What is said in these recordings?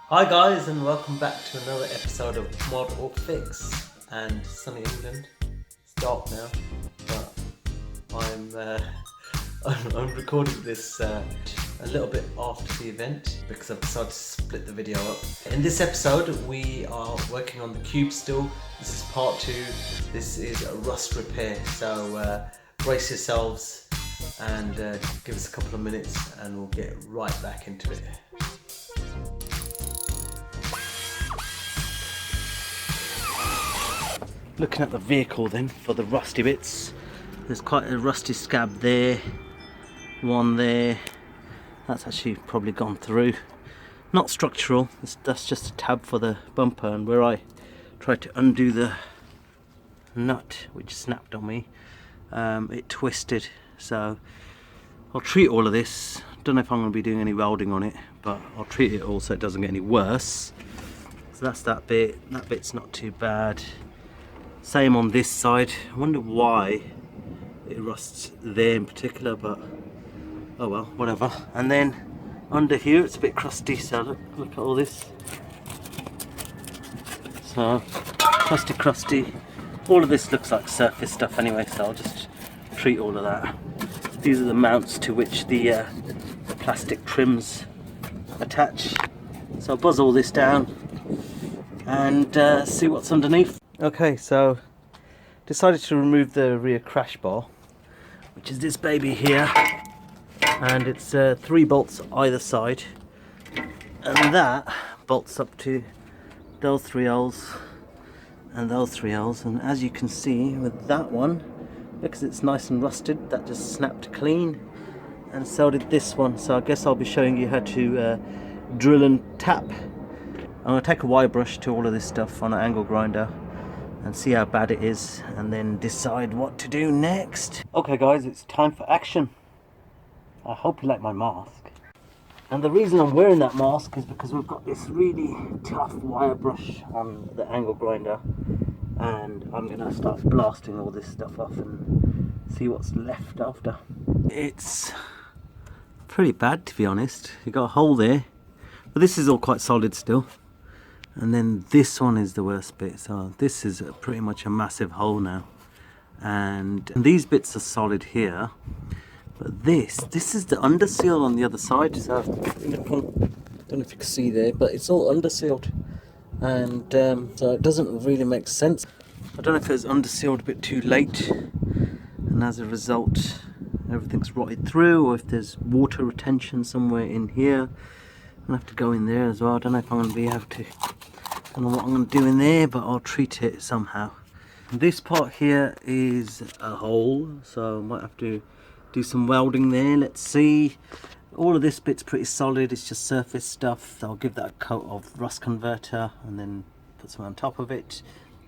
Hi guys, and welcome back to another episode of Mod or Fix. And sunny England. It's dark now, but I'm recording this a little bit after the event because I've decided to split the video up. In this episode, we are working on the cube still. This is part 2. This is a rust repair. So brace yourselves and give us a couple of minutes, and we'll get right back into it. Looking at the vehicle then for the rusty bits, there's quite a rusty scab there, one there, that's actually probably gone through. Not structural, that's just a tab for the bumper, and where I tried to undo the nut which snapped on me, it twisted. So I'll treat all of this. Don't know if I'm going to be doing any welding on it, but I'll treat it all so it doesn't get any worse. So that's that bit. That bit's not too bad. Same on this side. I wonder why it rusts there in particular, but oh well, whatever. And then under here it's a bit crusty, so look at all this. So crusty. All of this looks like surface stuff anyway, so I'll just treat all of that. These are the mounts to which the plastic trims attach. So I'll buzz all this down and see what's underneath. Okay, so decided to remove the rear crash bar, which is this baby here, and it's 3 bolts either side, and that bolts up to those 3 holes and those 3 holes. And as you can see with that one, because it's nice and rusted, that just snapped clean, and so did this one. So I guess I'll be showing you how to drill and tap. I'm going to take a wire brush to all of this stuff on an angle grinder and see how bad it is, and then decide what to do next. Okay guys, it's time for action. I hope you like my mask. And the reason I'm wearing that mask is because we've got this really tough wire brush on the angle grinder, and I'm going to start blasting all this stuff off and see what's left after. It's pretty bad, to be honest. You got a hole there, but this is all quite solid still. And then this one is the worst bit. So this is pretty much a massive hole now. And these bits are solid here. But this is the underseal on the other side. So I don't know if you can see there, but it's all undersealed. And so it doesn't really make sense. I don't know if it was undersealed a bit too late, and as a result everything's rotted through, or if there's water retention somewhere in here. I'm going to have to go in there as well. I don't know if I'm going to be able to. I don't know what I'm going to do in there, but I'll treat it somehow. This part here is a hole, so I might have to do some welding there. Let's see. All of this bit's pretty solid. It's just surface stuff. I'll give that a coat of rust converter and then put some on top of it.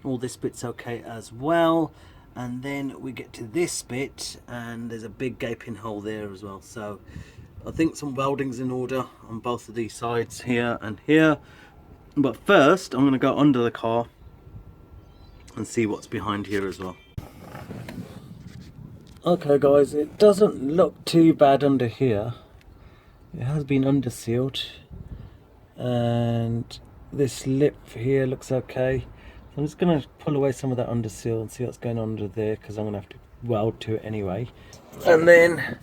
All this bit's okay as well. And then we get to this bit, and there's a big gaping hole there as well. So I think some welding's in order on both of these sides, here and here. But first I'm going to go under the car and see what's behind here as well. Okay guys, it doesn't look too bad under here. It has been undersealed, and this lip here looks okay. So I'm just going to pull away some of that underseal and see what's going on under there, because I'm going to have to weld to it anyway. And then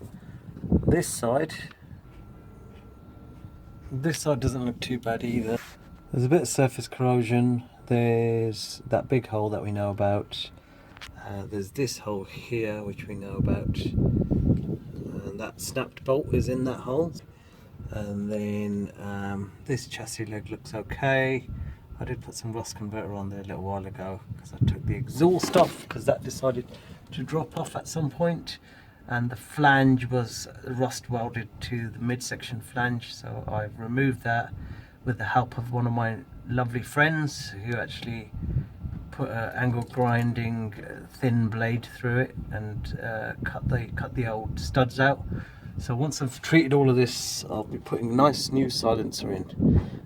this side doesn't look too bad either. There's a bit of surface corrosion. There's that big hole that we know about. There's this hole here which we know about, and that snapped bolt is in that hole. And then this chassis leg looks okay. I did put some rust converter on there a little while ago because I took the exhaust off, because that decided to drop off at some point. And the flange was rust welded to the midsection flange, so I've removed that with the help of one of my lovely friends who actually put an angle grinding thin blade through it and cut the old studs out. So once I've treated all of this, I'll be putting a nice new silencer in,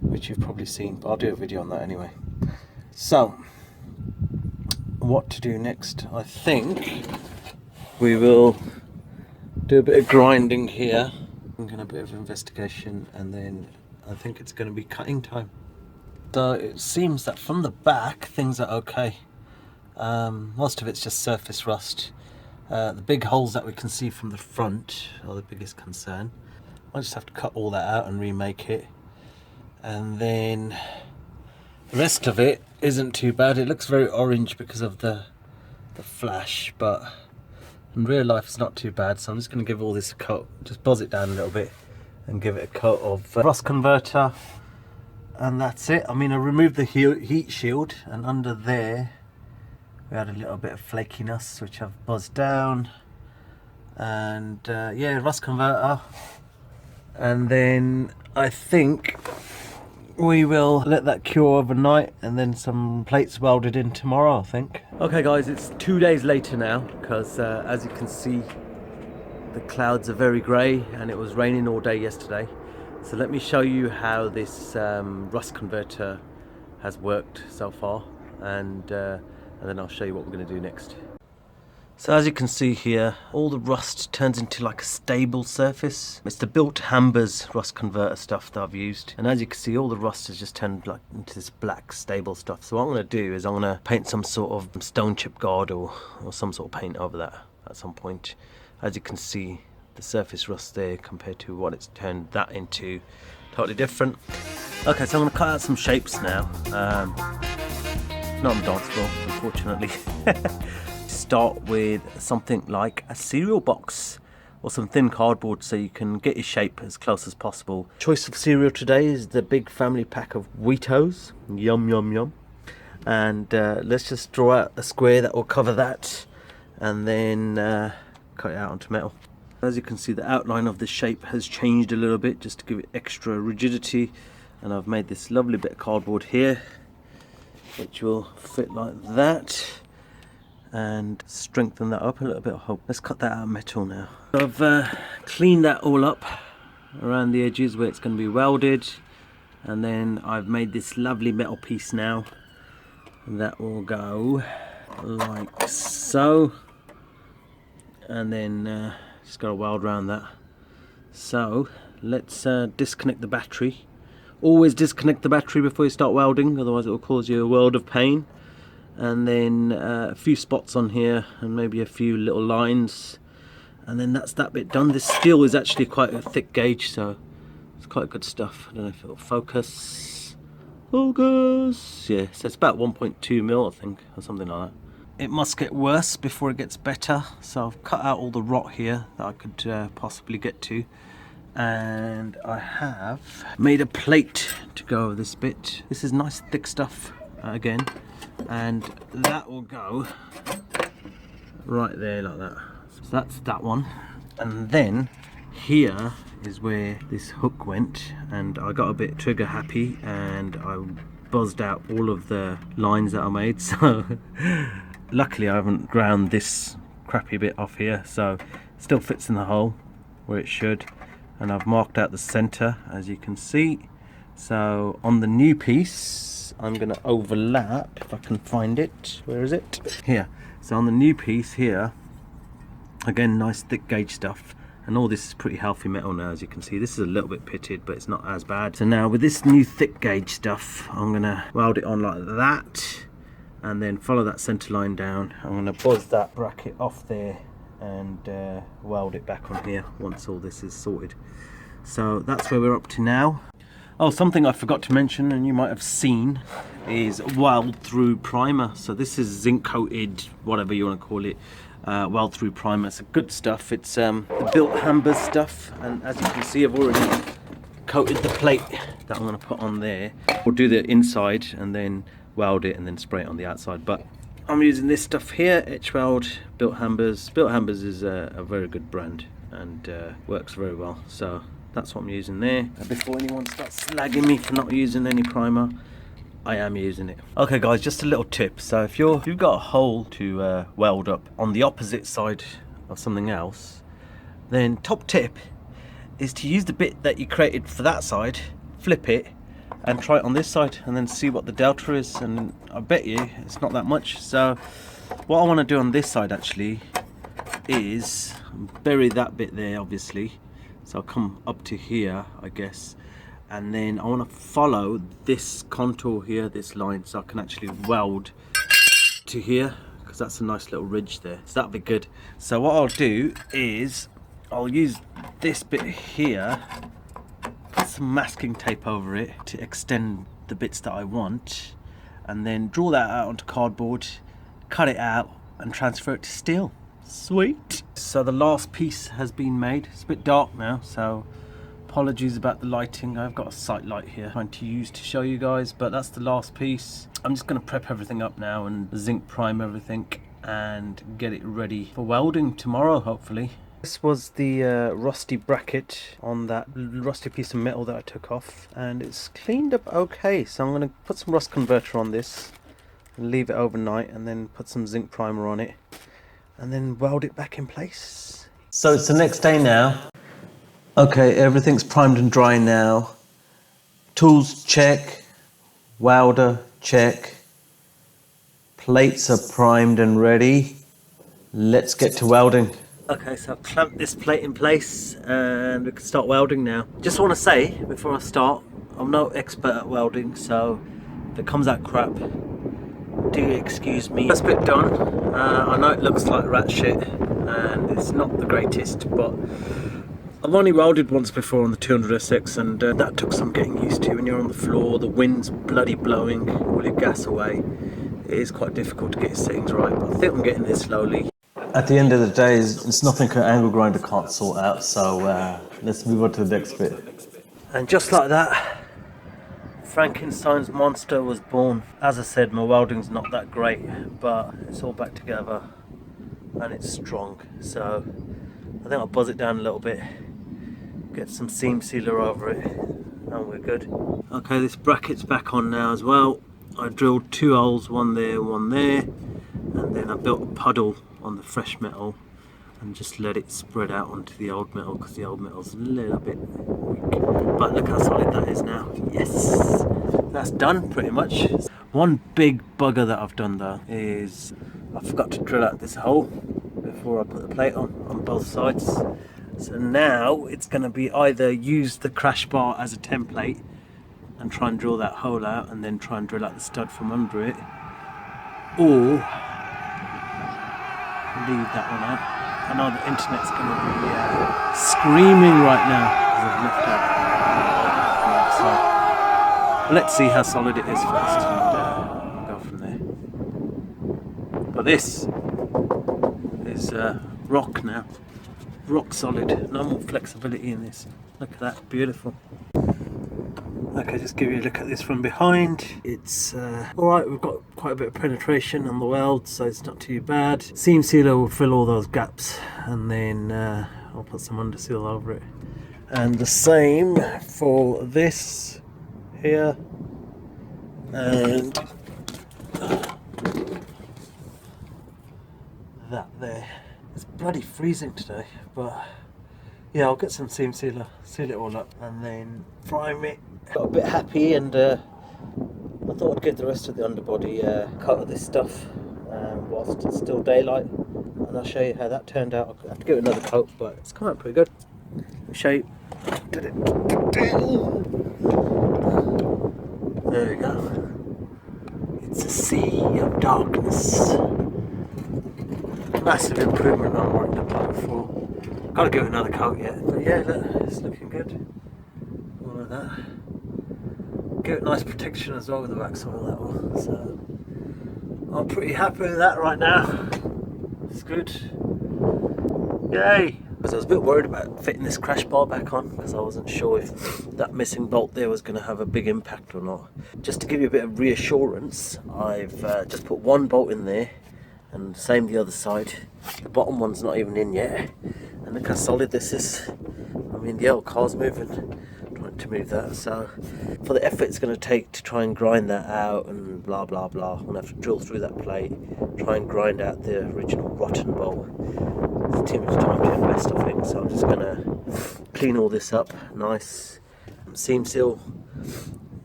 which you've probably seen, but I'll do a video on that anyway. So what to do next? I think we will do a bit of grinding here, and a bit of investigation, and then I think it's going to be cutting time. So it seems that from the back things are okay. Most of it's just surface rust. The big holes that we can see from the front are the biggest concern. I just have to cut all that out and remake it. And then the rest of it isn't too bad. It looks very orange because of the flash, but in real life it's not too bad. So I'm just going to give all this a coat, just buzz it down a little bit and give it a coat of rust converter, and that's it. I mean, I removed the heat shield, and under there we had a little bit of flakiness which I've buzzed down, and yeah, rust converter. And then I think we will let that cure overnight, and then some plates welded in tomorrow, I think. Okay guys, it's 2 days later now, because as you can see, the clouds are very grey and it was raining all day yesterday. So let me show you how this rust converter has worked so far, and then I'll show you what we're going to do next. So as you can see here, all the rust turns into like a stable surface. It's the built Hambers rust converter stuff that I've used. And as you can see, all the rust has just turned like into this black stable stuff. So what I'm going to do is I'm going to paint some sort of stone chip guard or some sort of paint over that at some point. As you can see, the surface rust there compared to what it's turned that into, totally different. Okay, so I'm going to cut out some shapes now. Not on the dance floor, unfortunately. Start with something like a cereal box or some thin cardboard so you can get your shape as close as possible. Choice of cereal today is the big family pack of Wheatos. Yum yum yum. And let's just draw out a square that will cover that, and then cut it out onto metal. As you can see, the outline of the shape has changed a little bit just to give it extra rigidity, and I've made this lovely bit of cardboard here which will fit like that and strengthen that up a little bit. I hope. Let's cut that out of metal now. I've cleaned that all up around the edges where it's going to be welded, and then I've made this lovely metal piece now that will go like so, and then just got to weld around that. So let's disconnect the battery. Always disconnect the battery before you start welding, otherwise it will cause you a world of pain. And then a few spots on here and maybe a few little lines, and then that's that bit done. This steel is actually quite a thick gauge, so it's quite good stuff. I don't know if it'll focus. Yeah, so it's about 1.2 mil, I think, or something like that. It must get worse before it gets better, so I've cut out all the rot here that I could possibly get to, and I have made a plate to go over this bit. This is nice thick stuff again, and that will go right there like that. So that's that one, and then here is where this hook went, and I got a bit trigger happy and I buzzed out all of the lines that I made. So luckily I haven't ground this crappy bit off here, so it still fits in the hole where it should, and I've marked out the center as you can see. So on the new piece I'm going to overlap, if I can find it. Where is it? Here. So on the new piece here, again, nice thick gauge stuff, and all this is pretty healthy metal now. As you can see, this is a little bit pitted, but it's not as bad. So now with this new thick gauge stuff, I'm going to weld it on like that, and then follow that center line down. I'm going to buzz that bracket off there and weld it back on here once all this is sorted. So that's where we're up to now. Oh, something I forgot to mention, and you might have seen, is weld through primer. So this is zinc coated, whatever you want to call it, weld through primer. It's good stuff. It's the built Hambers stuff, and as you can see, I've already coated the plate that I'm going to put on there. We'll do the inside and then weld it and then spray it on the outside. But I'm using this stuff here, Etch Weld, Built Hambers. Built Hambers is a very good brand and works very well. So that's what I'm using there. And before anyone starts slagging me for not using any primer, I am using it. Okay guys, just a little tip. So if you've got a hole to weld up on the opposite side of something else, then top tip is to use the bit that you created for that side, flip it and try it on this side, and then see what the delta is, and I bet you it's not that much. So what I want to do on this side actually is bury that bit there, obviously. So I'll come up to here, I guess, and then I want to follow this contour here, this line, so I can actually weld to here, because that's a nice little ridge there, so that'll be good. So what I'll do is I'll use this bit here, put some masking tape over it to extend the bits that I want, and then draw that out onto cardboard, cut it out and transfer it to steel. Sweet. So the last piece has been made. It's a bit dark now, so apologies about the lighting. I've got a sight light here trying to use to show you guys, but that's the last piece. I'm just going to prep everything up now and zinc prime everything and get it ready for welding tomorrow, hopefully. This was the rusty bracket on that rusty piece of metal that I took off, and it's cleaned up okay. So I'm going to put some rust converter on this and leave it overnight, and then put some zinc primer on it and then weld it back in place. So it's the next day now. Okay, everything's primed and dry now. Tools check, welder check, plates are primed and ready. Let's get to welding. Okay, so I've clamped this plate in place and we can start welding now. Just want to say before I start, I'm no expert at welding, so if it comes out crap, do excuse me. First bit done. I know it looks like rat shit and it's not the greatest, but I've only welded once before on the 200SX, and that took some getting used to. When you're on the floor, the wind's bloody blowing all your gas away. It is quite difficult to get your settings right, but I think I'm getting there slowly. At the end of the day, it's nothing an angle grinder can't sort out, so let's move on to the next bit. And just like that, Frankenstein's monster was born. As I said, my welding's not that great, but it's all back together and it's strong. So I think I'll buzz it down a little bit, get some seam sealer over it, and we're good. Okay, this bracket's back on now as well. I drilled 2 holes, one there, and then I built a puddle on the fresh metal and just let it spread out onto the old metal, because the old metal's a little bit weak. But look how solid that is now. Yes, that's done pretty much. One big bugger that I've done though is I forgot to drill out this hole before I put the plate on both sides. So now it's going to be either use the crash bar as a template and try and drill that hole out and then try and drill out the stud from under it, or leave that one out. I know the internet's going to be screaming right now because I've left out. So let's see how solid it is first and go from there. But this is rock now, rock solid, no more flexibility in this. Look at that, beautiful. Okay, just give you a look at this from behind. It's alright, we've got quite a bit of penetration on the weld, so it's not too bad. Seam sealer will fill all those gaps, and then I'll put some underseal over it. And the same for this here, and that there. It's bloody freezing today, but yeah, I'll get some seam sealer, seal it all up, and then prime it. Got a bit happy, and I thought I'd give the rest of the underbody a coat of this stuff whilst it's still daylight, and I'll show you how that turned out. I'll have to give it another coat, but it's come out pretty good. I'll show you. There we go. It's a sea of darkness. Massive improvement on what it looked like before. Gotta give it another coat yet, but yeah, look, it's looking good. All of that. Give it nice protection as well with the wax oil, that will. So I'm pretty happy with that right now. It's good. Yay! Because I was a bit worried about fitting this crash bar back on, because I wasn't sure if that missing bolt there was going to have a big impact or not. Just to give you a bit of reassurance, I've just put one bolt in there, and same the other side. The bottom one's not even in yet, and look how solid this is. I mean, the old car's moving. To move that, so for the effort it's going to take to try and grind that out and blah blah blah, I'm going to have to drill through that plate, try and grind out the original rotten bolt. It's too much time to invest, I think, so I'm just going to clean all this up nice, seam seal,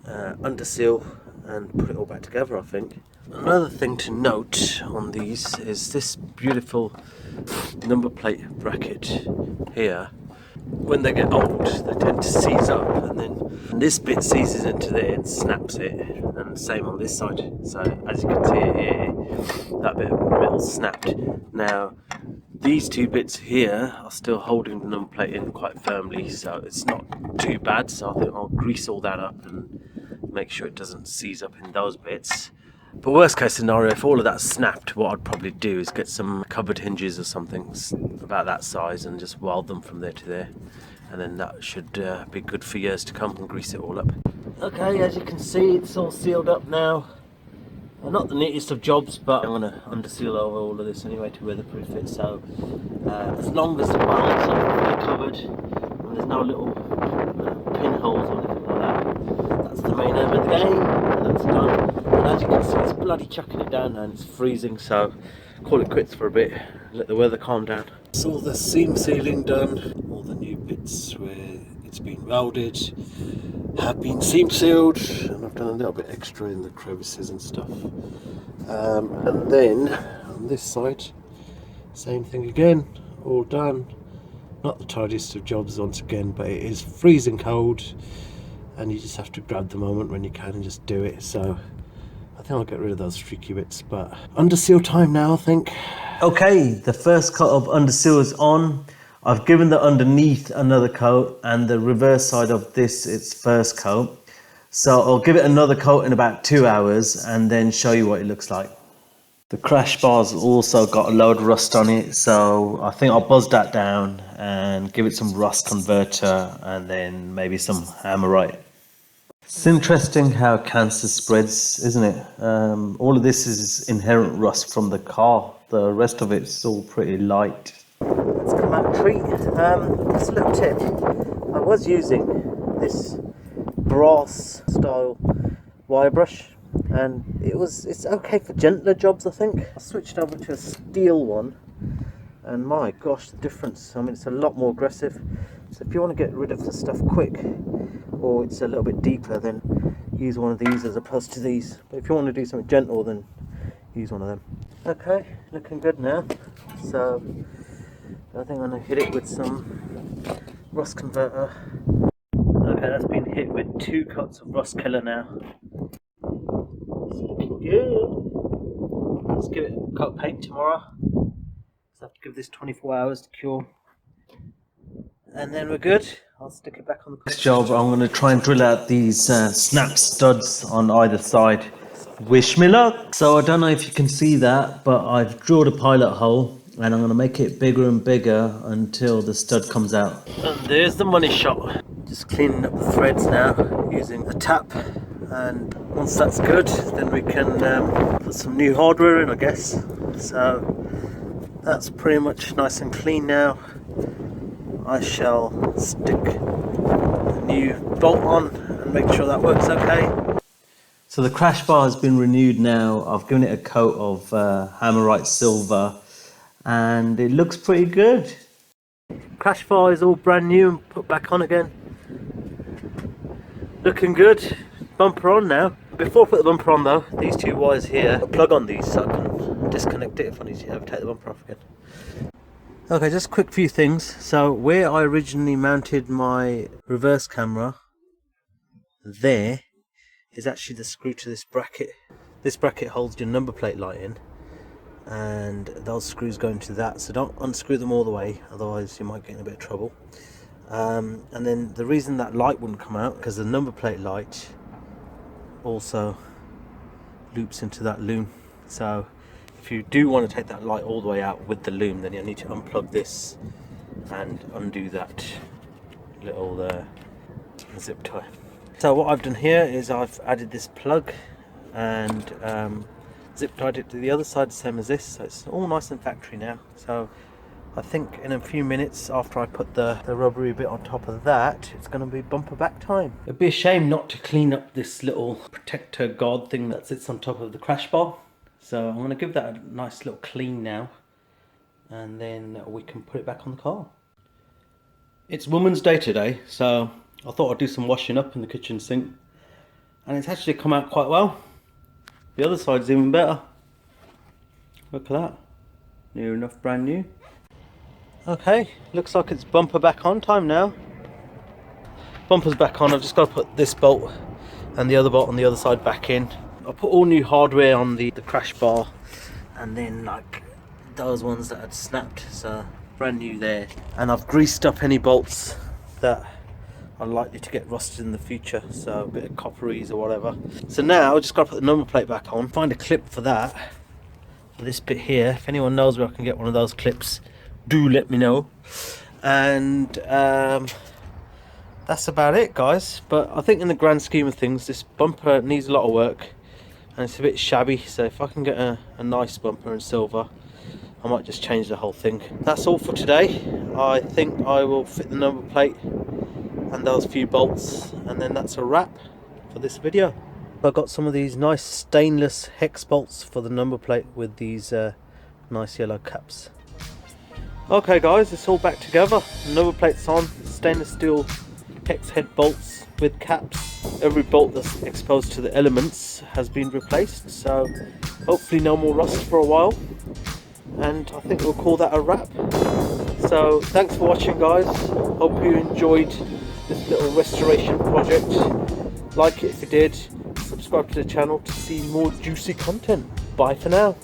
underseal, and put it all back together, I think. Another thing to note on these is this beautiful number plate bracket here. when they get old, they tend to seize up, and then this bit seizes into there and snaps it, and same on this side. So as you can see here, that bit of metal snapped. Now these two bits here are still holding the number plate in quite firmly, so it's not too bad. So I think I'll grease all that up and make sure it doesn't seize up in those bits. But worst case scenario, if all of that snapped, what I'd probably do is get some cupboard hinges or something about that size and just weld them from there to there, and then that should be good for years to come, and grease it all up. Okay, as you can see, it's all sealed up now. Not the neatest of jobs, but I'm going to underseal over all of this anyway to weatherproof it. So as long as the bolts are fully covered and there's no little pinholes or anything like that, that's the main aim of the game, and that's done. And as you can see, it's bloody chucking it down now and it's freezing, so call it quits for a bit, let the weather calm down. It's all the seam sealing done, all the new bits where it's been welded have been seam sealed, and I've done a little bit extra in the crevices and stuff. And then on this side, same thing again, all done. Not the tidiest of jobs once again, but it is freezing cold and you just have to grab the moment when you can and just do it. So I think I'll get rid of those streaky bits, but underseal time now, I think. Okay, the first coat of underseal is on. I've given the underneath another coat, and the reverse side of this, its first coat. So I'll give it another coat in about 2 hours and then show you what it looks like. The crash bar's also got a load of rust on it, so I think I'll buzz that down and give it some rust converter and then maybe some hammerite. It's interesting how cancer spreads, isn't it? All of this is inherent rust from the car. The rest of it's all pretty light. Let's come out and treat. Just a little tip. I was using this brass style wire brush, and it's okay for gentler jobs, I think. I switched over to a steel one, and my gosh, the difference. I mean, it's a lot more aggressive. So if you want to get rid of the stuff quick, or it's a little bit deeper, then use one of these as opposed to these. But if you want to do something gentle, then use one of them. Okay, looking good now. So I think I'm going to hit it with some rust converter. Okay, that's been hit with 2 coats of rust killer now. It's looking good. Let's give it a coat of paint tomorrow. So I have to give this 24 hours to cure. And then we're good. I'll stick it back on the next job. I'm going to try and drill out these snap studs on either side. Wish me luck. So I don't know if you can see that, but I've drilled a pilot hole, and I'm going to make it bigger and bigger until the stud comes out. And there's the money shot. Just cleaning up the threads now using a tap, and once that's good, then we can put some new hardware in, I guess. So that's pretty much nice and clean now. I shall stick the new bolt on and make sure that works okay. So the crash bar has been renewed now. I've given it a coat of hammerite silver, and it looks pretty good. Crash bar is all brand new and put back on again. Looking good. Bumper on now. Before I put the bumper on though, these 2 wires here, I'll plug on these so I can disconnect it if I need to take the bumper off again. Okay, just a quick few things. So where I originally mounted my reverse camera, there is actually the screw to this bracket. This bracket holds your number plate light in, and those screws go into that, so don't unscrew them all the way, otherwise you might get in a bit of trouble. And then the reason that light wouldn't come out, because the number plate light also loops into that loom. So if you do want to take that light all the way out with the loom, then you need to unplug this and undo that little zip tie. So what I've done here is I've added this plug and zip tied it to the other side, the same as this, so it's all nice and factory now. So I think in a few minutes after I put the rubbery bit on top of that, it's going to be bumper back time. It'd be a shame not to clean up this little protector guard thing that sits on top of the crash bar. So I'm going to give that a nice little clean now, and then we can put it back on the car. It's Women's Day today, so I thought I'd do some washing up in the kitchen sink, and it's actually come out quite well. The other side's even better. Look at that. Near enough brand new. Okay, looks like it's bumper back on time now. Bumper's back on. I've just got to put this bolt and the other bolt on the other side back in. I put all new hardware on the crash bar, and then like those ones that had snapped, so brand new there. And I've greased up any bolts that are likely to get rusted in the future, so a bit of copperies or whatever. So now I've just got to put the number plate back on, find a clip for that, for this bit here. If anyone knows where I can get one of those clips, do let me know. And that's about it, guys. But I think in the grand scheme of things, this bumper needs a lot of work and it's a bit shabby, so if I can get a nice bumper in silver, I might just change the whole thing. That's all for today. I think I will fit the number plate and those few bolts, and then that's a wrap for this video. I've got some of these nice stainless hex bolts for the number plate with these nice yellow caps. Okay guys, it's all back together. The number plate's on, stainless steel hex head bolts with caps. Every bolt that's exposed to the elements has been replaced, so hopefully no more rust for a while, and I think we'll call that a wrap. So thanks for watching, guys. Hope you enjoyed this little restoration project. Like it if you did, subscribe to the channel to see more juicy content. Bye for now.